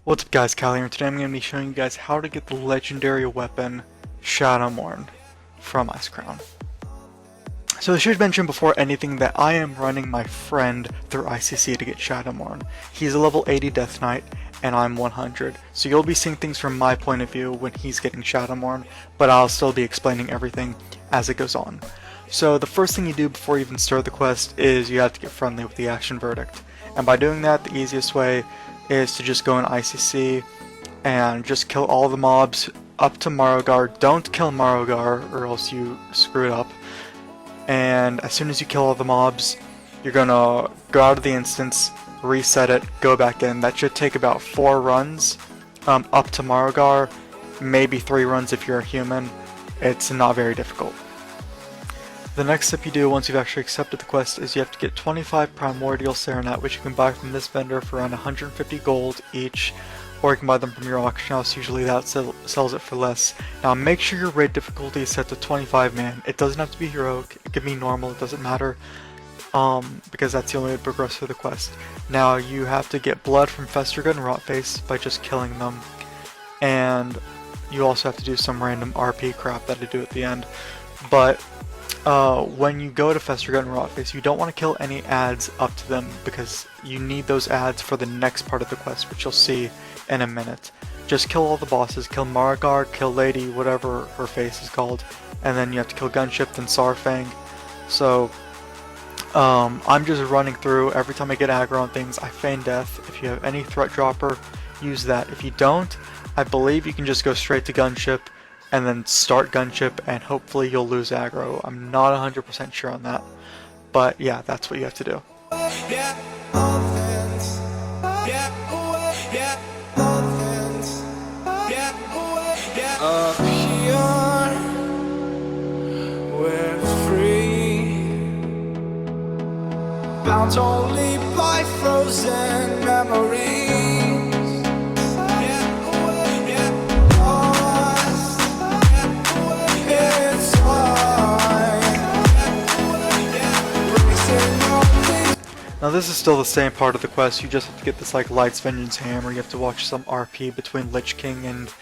What's up guys, Cal here, and today I'm going to be showing you guys how to get the legendary weapon Shadowmourne from Icecrown. So I should mention before anything that I am running my friend through ICC to get Shadowmourne. He's a level 80 Death Knight and I'm 100, so you'll be seeing things from my point of view when he's getting Shadowmourne, but I'll still be explaining everything as it goes on. So the first thing you do before you even start the quest is you have to get friendly with the Ashen Verdict, and by doing that the easiest way is to just go in ICC and just kill all the mobs up to Marogar. Don't kill Marogar or else you screw it up. And as soon as you kill all the mobs, you're gonna go out of the instance, reset it, go back in. That should take about 4 runs up to Marogar, maybe 3 runs if you're a human. It's not very difficult. The next step you do once you've actually accepted the quest is you have to get 25 Primordial Saronite, which you can buy from this vendor for around 150 gold each, or you can buy them from your auction house. Usually that sells it for less. Now make sure your raid difficulty is set to 25 man. It doesn't have to be heroic, it can be normal, it doesn't matter, because that's the only way to progress through the quest. Now you have to get blood from Festurgut and Rotface by just killing them, and you also have to do some random RP crap that I do at the end. But when you go to Festurgut and Rotface, you don't want to kill any adds up to them because you need those adds for the next part of the quest, which you'll see in a minute. Just kill all the bosses, kill Marogar, kill Lady, whatever her face is called, and then you have to kill Gunship and Sarfang. So I'm just running through. Every time I get aggro on things, I feign death. If you have any threat dropper, use that. If you don't, I believe you can just go straight to Gunship and then start Gunship, and hopefully you'll lose aggro. I'm not 100% sure on that, but yeah, that's what you have to do. Up here, we're free, bound only by frozen memories. Now this is still the same part of the quest. You just have to get this like Light's Vengeance Hammer. You have to watch some RP between Lich King and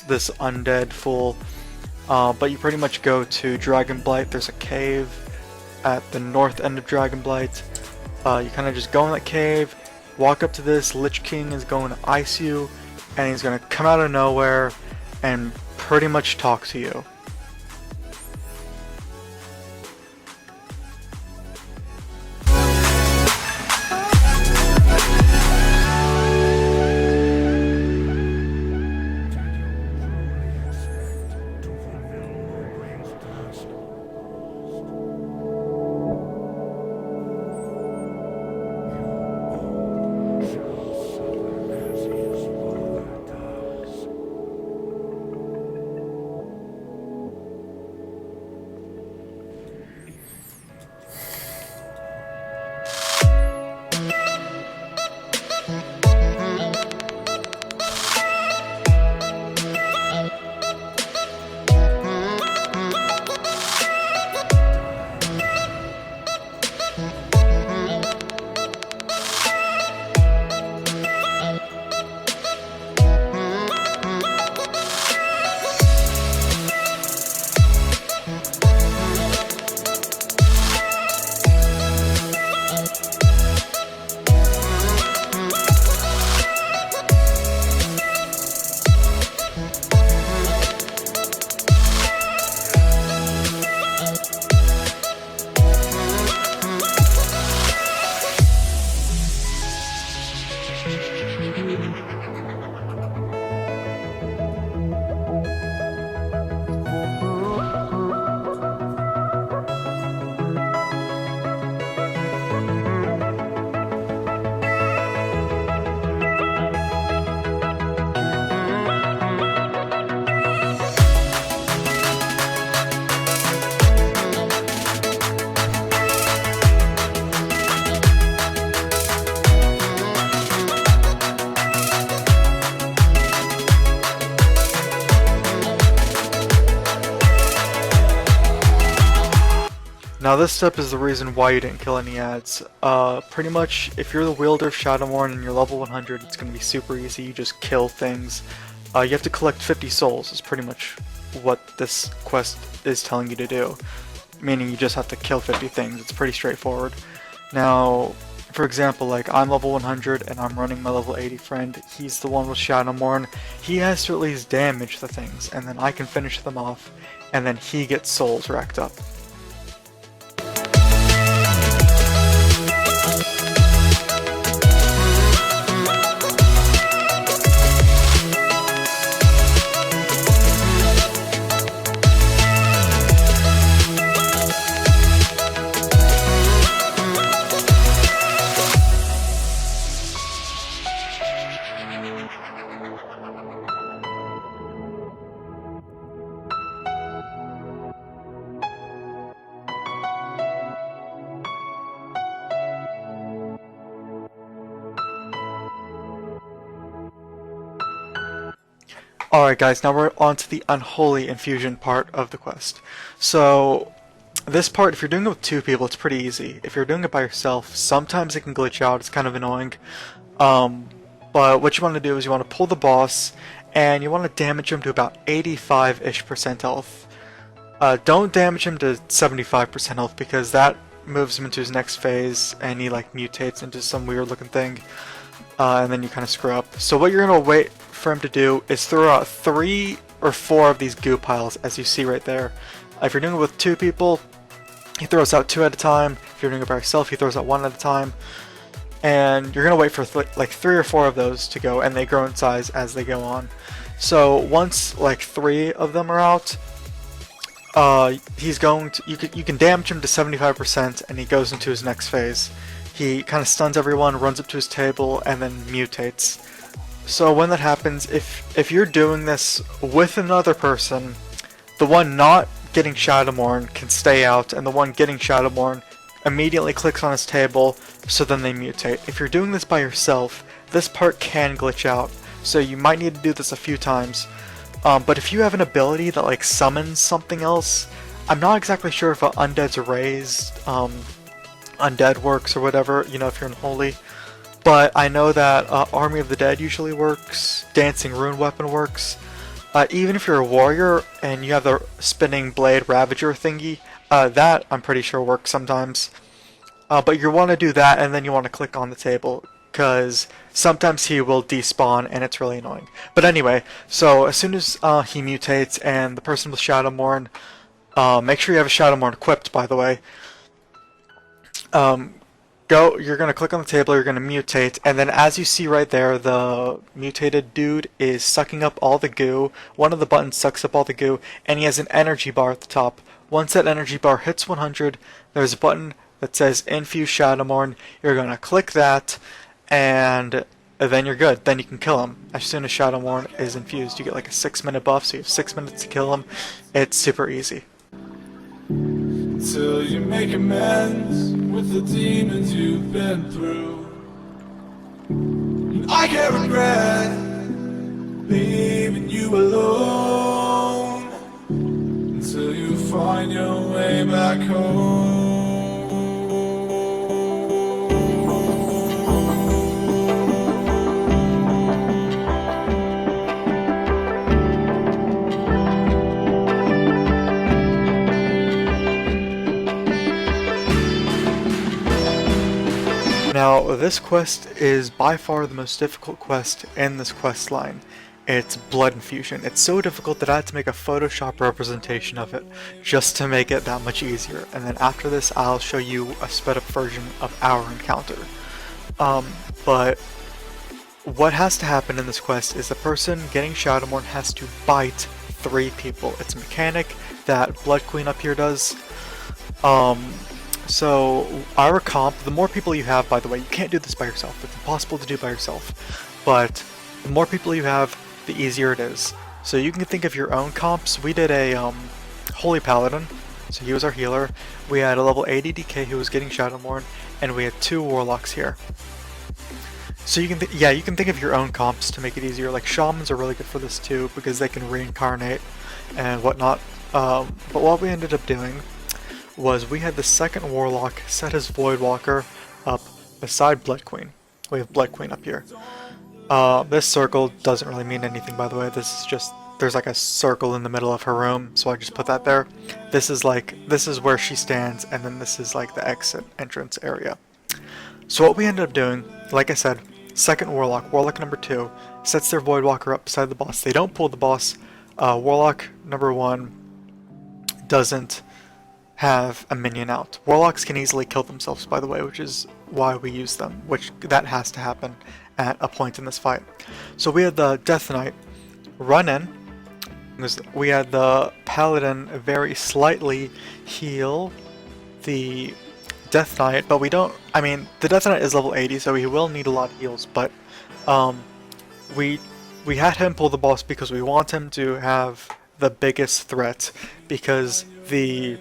this undead fool. But you pretty much go to Dragonblight. There's a cave at the north end of Dragonblight. You kind of just go in that cave, walk up to this. Lich King is going to ice you, and he's going to come out of nowhere and pretty much talk to you. Now this step is the reason why you didn't kill any ads. Pretty much, if you're the wielder of Shadowmourne and you're level 100, it's going to be super easy. You just kill things. You have to collect 50 souls is pretty much what this quest is telling you to do. Meaning you just have to kill 50 things. It's pretty straightforward. Now, for example, like I'm level 100 and I'm running my level 80 friend. He's the one with Shadowmourne. He has to at least damage the things, and then I can finish them off, and then he gets souls racked up. Alright guys, now we're on to the Unholy Infusion part of the quest. So, this part, if you're doing it with two people, it's pretty easy. If you're doing it by yourself, sometimes it can glitch out, it's kind of annoying. But what you want to do is you want to pull the boss, and you want to damage him to about 85-ish% health. Don't damage him to 75% health, because that moves him into his next phase, and he like mutates into some weird looking thing. And then you kind of screw up. So what you're going to wait for him to do is throw out 3 or 4 of these goo piles, as you see right there. If you're doing it with 2 people, he throws out 2 at a time. If you're doing it by yourself, he throws out 1 at a time. And you're going to wait for like 3 or 4 of those to go, and they grow in size as they go on. So once like 3 of them are out, he's going to, you can damage him to 75%, and he goes into his next phase. He kind of stuns everyone, runs up to his table, and then mutates. So when that happens, if you're doing this with another person, the one not getting Shadowmourne can stay out, and the one getting Shadowmourne immediately clicks on his table, so then they mutate. If you're doing this by yourself, this part can glitch out, so you might need to do this a few times. But if you have an ability that like summons something else, I'm not exactly sure if Undead's Raised, Undead works or whatever, you know, if you're Unholy. But I know that Army of the Dead usually works, Dancing Rune Weapon works. Even if you're a warrior and you have the spinning blade Ravager thingy, that I'm pretty sure works sometimes. But you want to do that, and then you want to click on the table, because sometimes he will despawn and it's really annoying. But anyway, so as soon as he mutates and the person with Shadowmourne, make sure you have a Shadowmourne equipped, by the way. You're going to click on the table, you're going to mutate, and then as you see right there, the mutated dude is sucking up all the goo. One of the buttons sucks up all the goo, and he has an energy bar at the top. Once that energy bar hits 100, there's a button that says Infuse Shadowmourne. You're going to click that, and then you're good. Then you can kill him. As soon as Shadowmourne is infused, you get like a 6-minute buff, so you have 6 minutes to kill him. It's super easy. Till you make amends with the demons you've been through. And I can't regret leaving you alone until you find your way back home. Now, this quest is by far the most difficult quest in this quest line. It's Blood Infusion. It's so difficult that I had to make a Photoshop representation of it just to make it that much easier. And then after this, I'll show you a sped up version of our encounter. But what has to happen in this quest is the person getting Shadowmourne has to bite 3 people. It's a mechanic that Blood Queen up here does. So, our comp, the more people you have, by the way, you can't do this by yourself. It's impossible to do by yourself. But the more people you have, the easier it is. So you can think of your own comps. We did a Holy Paladin, so he was our healer. We had a level 80 DK who was getting Shadowmourne, and we had 2 Warlocks here. So you can you can think of your own comps to make it easier. Like Shamans are really good for this too, because they can reincarnate and whatnot. But what we ended up doing was we had the second Warlock set his Voidwalker up beside Blood Queen. We have Blood Queen up here. This circle doesn't really mean anything, by the way. This is just, there's like a circle in the middle of her room, so I just put that there. This is where she stands, and then this is like the entrance area. So what we ended up doing, like I said, second Warlock, Warlock number 2, sets their Voidwalker up beside the boss. They don't pull the boss. Warlock number 1 doesn't have a minion out. Warlocks can easily kill themselves, by the way, which is why we use them, which that has to happen at a point in this fight. So we had the Death Knight run in. We had the Paladin very slightly heal the Death Knight, but we don't, I mean, the Death Knight is level 80, so he will need a lot of heals, but we had him pull the boss because we want him to have the biggest threat, because the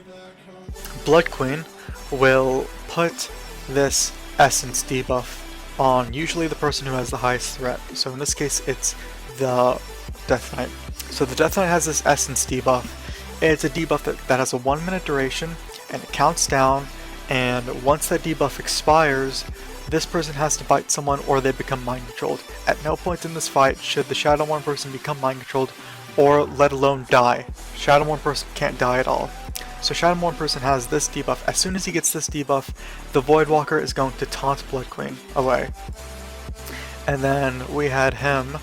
Blood Queen will put this essence debuff on usually the person who has the highest threat. So in this case it's the Death Knight. So the Death Knight has this essence debuff. It's a debuff that has a 1 minute duration, and it counts down, and once that debuff expires, this person has to bite someone or they become mind controlled. At no point in this fight should the Shadowmourne person become mind controlled, or let alone die. Shadowmourne person can't die at all. So Shadowmourne person has this debuff. As soon as he gets this debuff, the Voidwalker is going to taunt Blood Queen away. And then we had him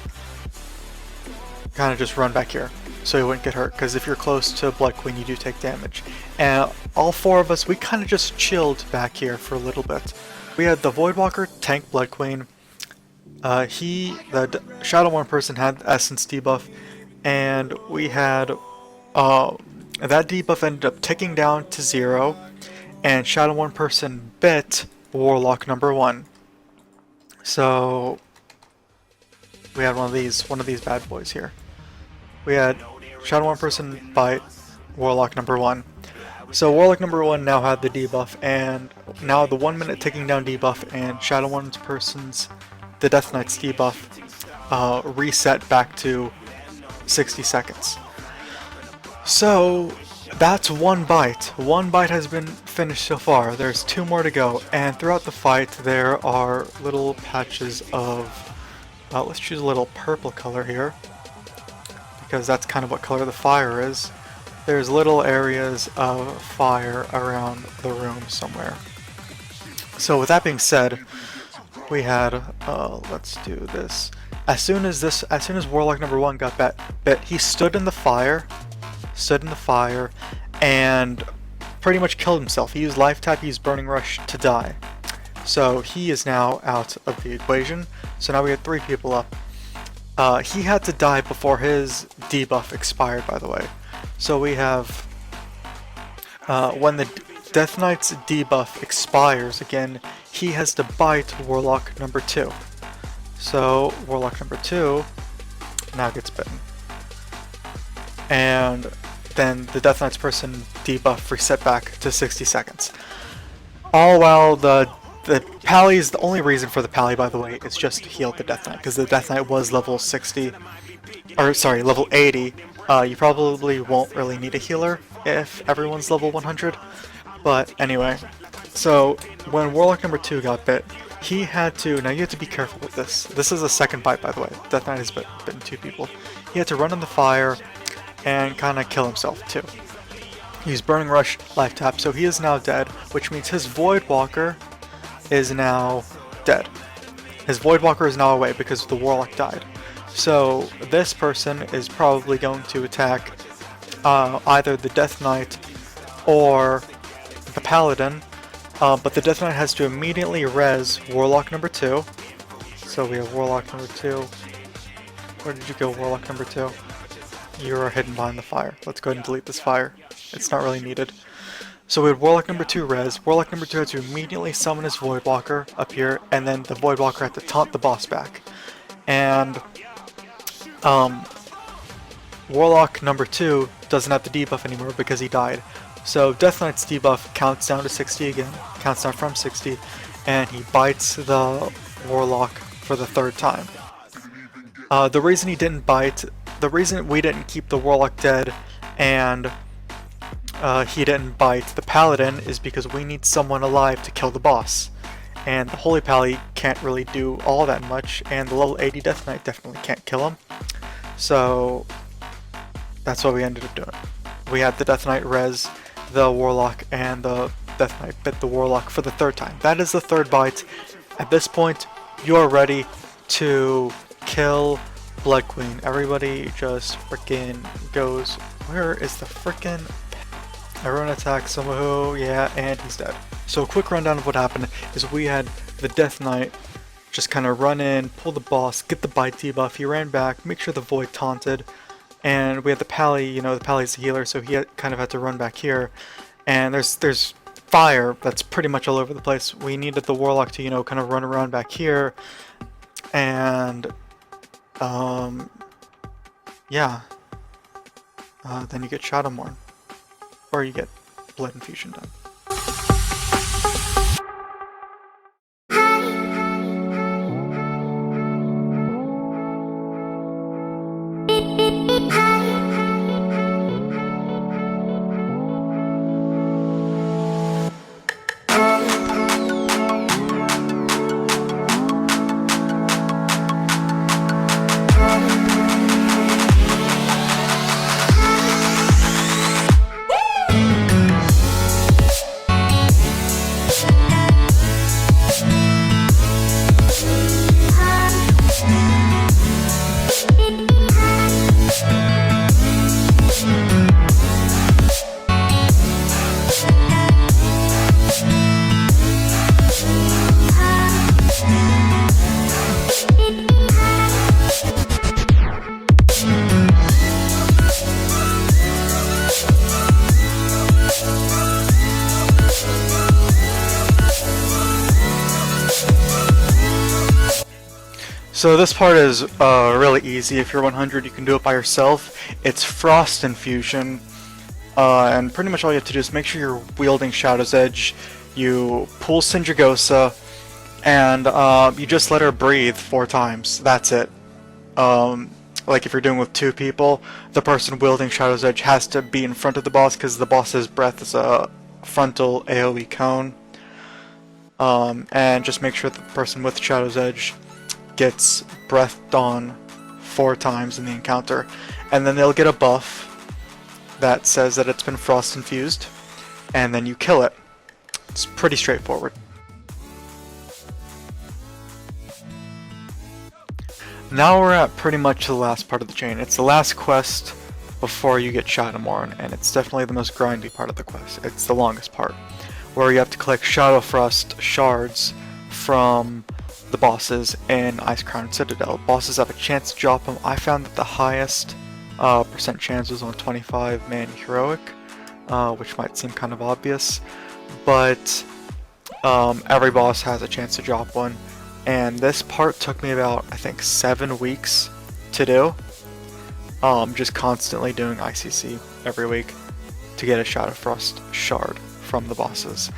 kind of just run back here so he wouldn't get hurt, because if you're close to Blood Queen you do take damage. And all 4 of us, we kind of just chilled back here for a little bit. We had the Voidwalker tank Blood Queen. The Shadowmourne person had Essence debuff, and we had that debuff ended up ticking down to 0, and Shadowmourne person bit Warlock number 1. So we had one of these bad boys here. We had Shadowmourne person bite Warlock number 1. So Warlock number 1 now had the debuff, and now the 1 minute ticking down debuff and Shadowmourne person's, the Death Knight's debuff, reset back to 60 seconds. So that's 1 bite. 1 bite has been finished so far. There's 2 more to go, and throughout the fight there are little patches of, let's choose a little purple color here, because that's kind of what color the fire is. There's little areas of fire around the room somewhere. So with that being said, we had, let's do this. As soon as Warlock number 1 got bit, he stood in the fire, and pretty much killed himself. He used Life Tap, he used Burning Rush to die. So he is now out of the equation. So now we had 3 people up. He had to die before his debuff expired, by the way. So we have, when the Death Knight's debuff expires again, he has to bite Warlock number 2. So Warlock number 2 now gets bitten. And then the Death Knight's person debuff reset back to 60 seconds. All while the Pally's, the only reason for the Pally, by the way, is just to heal the Death Knight, because the Death Knight was level 60, or sorry, level 80. You probably won't really need a healer if everyone's level 100, but anyway. So when Warlock number 2 got bit, he had to, now you have to be careful with this. This is a second bite, by the way. Death Knight has bitten 2 people. He had to run in the fire and kind of kill himself too. He's Burning Rush, Life Tap, so he is now dead, which means his Voidwalker is now dead. His Voidwalker is now away because the Warlock died. So this person is probably going to attack either the Death Knight or the Paladin, but the Death Knight has to immediately res Warlock number 2. So we have Warlock number 2. Where did you go, Warlock number 2? You are hidden behind the fire. Let's go ahead and delete this fire. It's not really needed. So we had Warlock number 2 res. Warlock number 2 had to immediately summon his Voidwalker up here, and then the Voidwalker had to taunt the boss back. And Warlock number 2 doesn't have the debuff anymore because he died. So Death Knight's debuff counts down to 60 again, counts down from 60, and he bites the Warlock for the 3rd time. The reason he didn't bite, the reason we didn't keep the Warlock dead and he didn't bite the paladin is because we need someone alive to kill the boss. And the Holy Pally can't really do all that much, and the level 80 Death Knight definitely can't kill him. So that's what we ended up doing. We had the Death Knight res the Warlock, and the Death Knight bit the Warlock for the third time. That is the third bite. At this point, you're ready to kill Blood Queen. Everybody just freaking goes, where is the freaking... Everyone attacks Samuhu, yeah, and he's dead. So a quick rundown of what happened is we had the Death Knight just kind of run in, pull the boss, get the bite debuff, he ran back, make sure the Void taunted, and we had the Pally, you know, the Pally's the healer, so he kind of had to run back here. And there's fire that's pretty much all over the place. We needed the Warlock to, you know, kind of run around back here, and yeah, then you get Shadowmourne, or you get Blood Infusion done. So this part is really easy. If you're 100, you can do it by yourself. It's Frost Infusion, and pretty much all you have to do is make sure you're wielding Shadow's Edge. You pull Sindragosa, and you just let her breathe 4 times. That's it. Like if you're doing with 2 people, the person wielding Shadow's Edge has to be in front of the boss because the boss's breath is a frontal AoE cone. And just make sure that the person with Shadow's Edge gets breathed on 4 times in the encounter, and then they'll get a buff that says that it's been frost infused, and then you kill it. It's pretty straightforward. Now we're at pretty much the last part of the chain. It's the last quest before you get Shadowmourne, and it's definitely the most grindy part of the quest. It's the longest part, where you have to collect Shadowfrost Shards from the bosses in Icecrown Citadel. Bosses have a chance to drop them. I found that the highest percent chance was on 25-man Heroic, which might seem kind of obvious, but every boss has a chance to drop one, and this part took me about, I think, 7 weeks to do, just constantly doing ICC every week to get a Shadowfrost Shard from the bosses.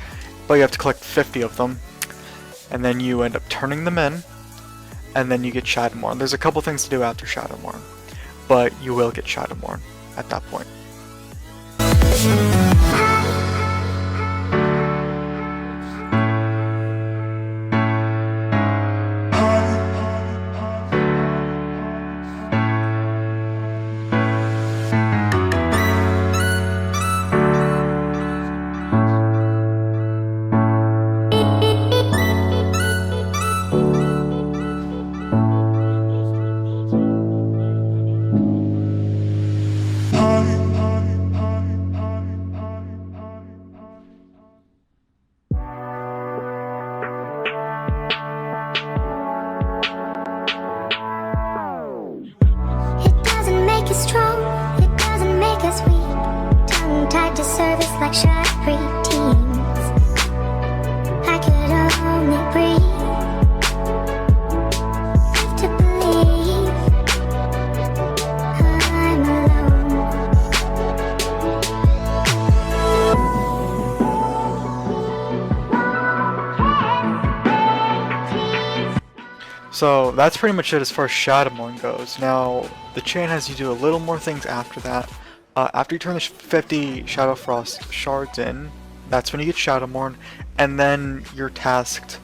But you have to collect 50 of them, and then you end up turning them in, and then you get Shadowmourne. There's a couple things to do after Shadowmourne, but you will get Shadowmourne at that point. like shy preteens. I could only breathe, live to believe I'm alone. So that's pretty much it as far as Shadowmourne goes. Now, the chain has you do a little more things after that, After you turn the 50 Shadowfrost Shards in, that's when you get Shadowmourne, and then you're tasked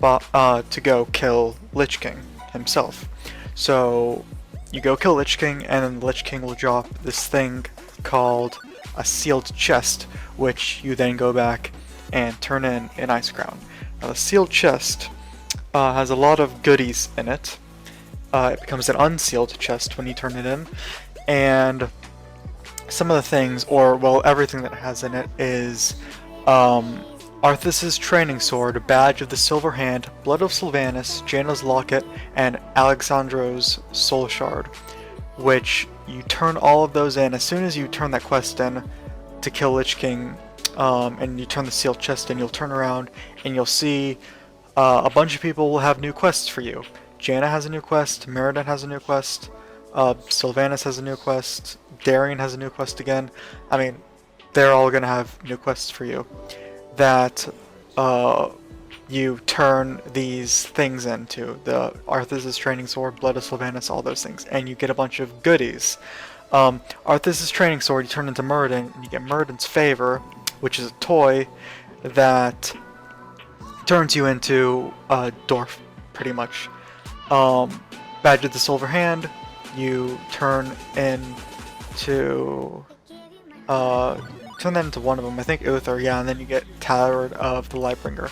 to go kill Lich King himself. So you go kill Lich King, and then the Lich King will drop this thing called a sealed chest, which you then go back and turn in Icecrown. Now the sealed chest has a lot of goodies in it. It becomes an unsealed chest when you turn it in, and some of the things, or well, everything that it has in it is Arthas's Training Sword, Badge of the Silver Hand, Blood of Sylvanas, Jaina's Locket, and Alexandro's Soul Shard, which you turn all of those in as soon as you turn that quest in to kill Lich King, and you turn the sealed chest in. You'll turn around and you'll see a bunch of people will have new quests for you. Jaina has a new quest, Meriden has a new quest, Sylvanas has a new quest, Darien has a new quest again. I mean, they're all going to have new quests for you that you turn these things into. The Arthas's Training Sword, Blood of Sylvanas, all those things. And you get a bunch of goodies. Arthas's Training Sword, you turn into Meriden, and you get Meriden's Favor, which is a toy that turns you into a dwarf, pretty much. Badge of the Silver Hand, you turn into turn that into one of them, I think Uther, yeah, and then you get Tabard of the Lightbringer.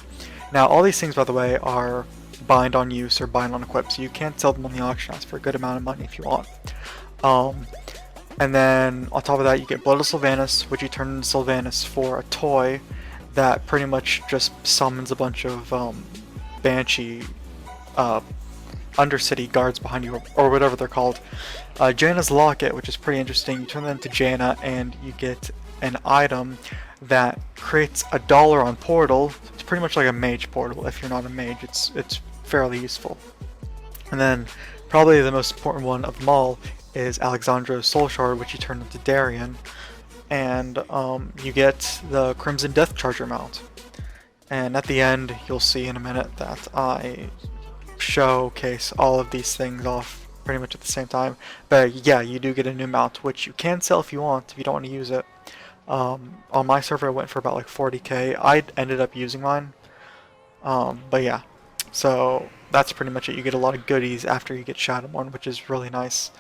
Now all these things, by the way, are bind on use or bind on equip, so you can't sell them on the auction house for a good amount of money if you want. And then on top of that you get Blood of Sylvanas, which you turn into Sylvanas for a toy that pretty much just summons a bunch of Banshee Undercity guards behind you, or whatever they're called. Jaina's Locket, which is pretty interesting. You turn that into Jaina and you get an item that creates $1 on portal. It's pretty much like a mage portal. If you're not a mage, it's fairly useful. And then probably the most important one of them all is Alexandro's Soul Shard, which you turn into Darien, and you get the Crimson Death Charger mount. And at the end, you'll see in a minute that I showcase all of these things off pretty much at the same time. But yeah, you do get a new mount, which you can sell if you want, if you don't want to use it. On my server, it went for about like 40k. I ended up using mine. But yeah, so that's pretty much it. You get a lot of goodies after you get Shadowmourne, which is really nice.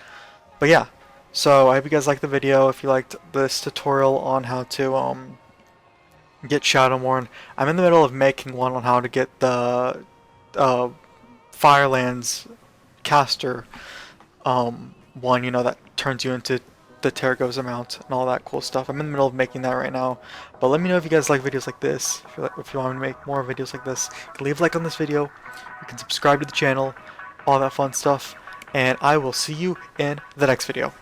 But yeah, so I hope you guys liked the video. If you liked this tutorial on how to get Shadowmourne, I'm in the middle of making one on how to get the Firelands caster one, you know, that turns you into the Terragosa mount and all that cool stuff. I'm in the middle of making that right now. But let me know if you guys like videos like this. If you want me to make more videos like this, you can leave a like on this video. You can subscribe to the channel, all that fun stuff. And I will see you in the next video.